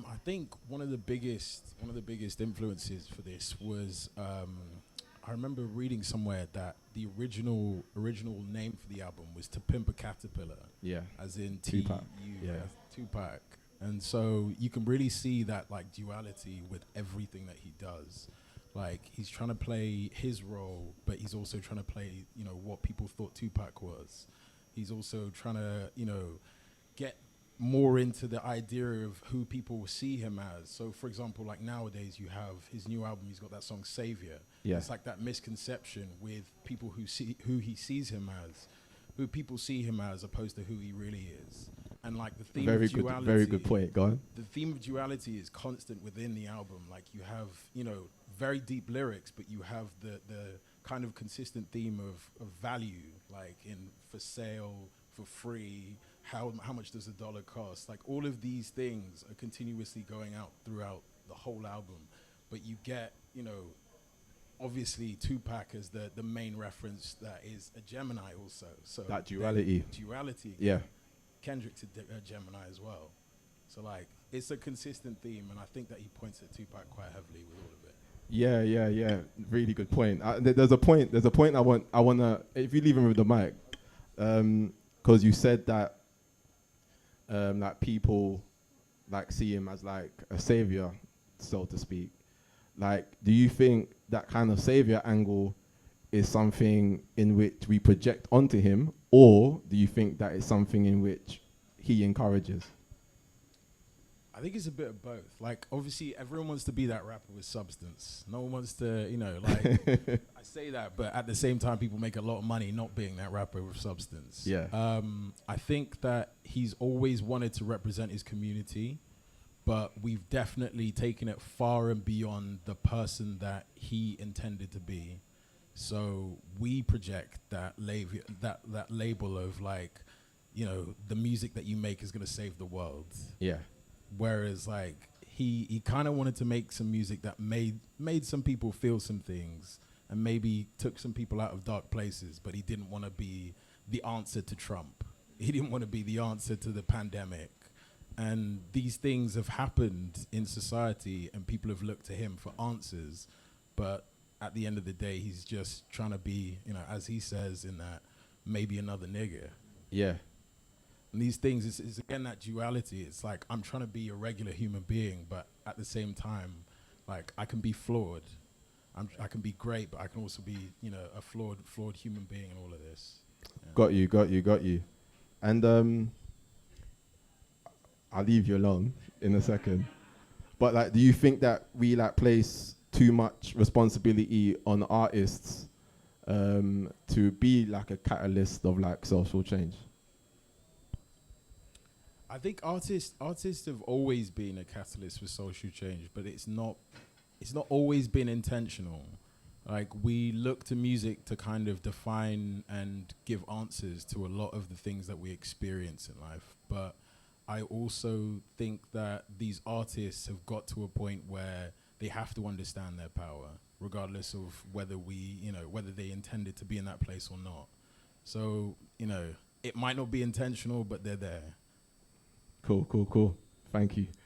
I think one of the biggest influences for this was I remember reading somewhere that the original name for the album was To Pimp a Caterpillar, Yeah. as in Tupac. T-U, Yeah. Tupac. And so you can really see that like duality with everything that he does. Like he's trying to play his role, but he's also trying to play, what people thought Tupac was. He's also trying to, get more into the idea of who people see him as. So for example, like nowadays you have his new album, he's got that song Saviour. Yeah. It's like that misconception with people who he sees him as, who people see him as opposed to who he really is. And like the theme of duality. Very good point. Go on. The theme of duality is constant within the album. Like you have, very deep lyrics, but you have the kind of consistent theme of value, like in for sale, for free, how much does a dollar cost? Like all of these things are continuously going out throughout the whole album. But you get, obviously Tupac as the main reference that is a Gemini also. So That duality. Duality. Yeah. Kendrick's a Gemini as well. So like it's a consistent theme, and I think that he points at Tupac quite heavily with all of it. Yeah. Really good point. There's a point I wanna. If you leave him with the mic, because you said that, like people, like see him as like a savior, so to speak. Like, do you think that kind of savior angle is something in which we project onto him, or do you think that it's something in which he encourages? I think it's a bit of both. Like, obviously, everyone wants to be that rapper with substance. No one wants to, I say that, but at the same time, people make a lot of money not being that rapper with substance. Yeah. I think that he's always wanted to represent his community, but we've definitely taken it far and beyond the person that he intended to be. So we project that label of like, the music that you make is going to save the world. Yeah. Whereas like he kind of wanted to make some music that made some people feel some things and maybe took some people out of dark places, but he didn't want to be the answer to Trump. He didn't want to be the answer to the pandemic. And these things have happened in society and people have looked to him for answers. But at the end of the day, he's just trying to be, as he says in that, maybe another nigger. Yeah. And these things, is again that duality. It's like I'm trying to be a regular human being, but at the same time, like I can be flawed. I can be great, but I can also be, a flawed human being in all of this. Yeah. Got you. And I'll leave you alone in a second. But like, do you think that we like place too much responsibility on artists to be like a catalyst of like social change? I think artists have always been a catalyst for social change, but it's not always been intentional. Like we look to music to kind of define and give answers to a lot of the things that we experience in life. But I also think that these artists have got to a point where they have to understand their power, regardless of whether whether they intended to be in that place or not. So, it might not be intentional, but they're there. Cool. Thank you.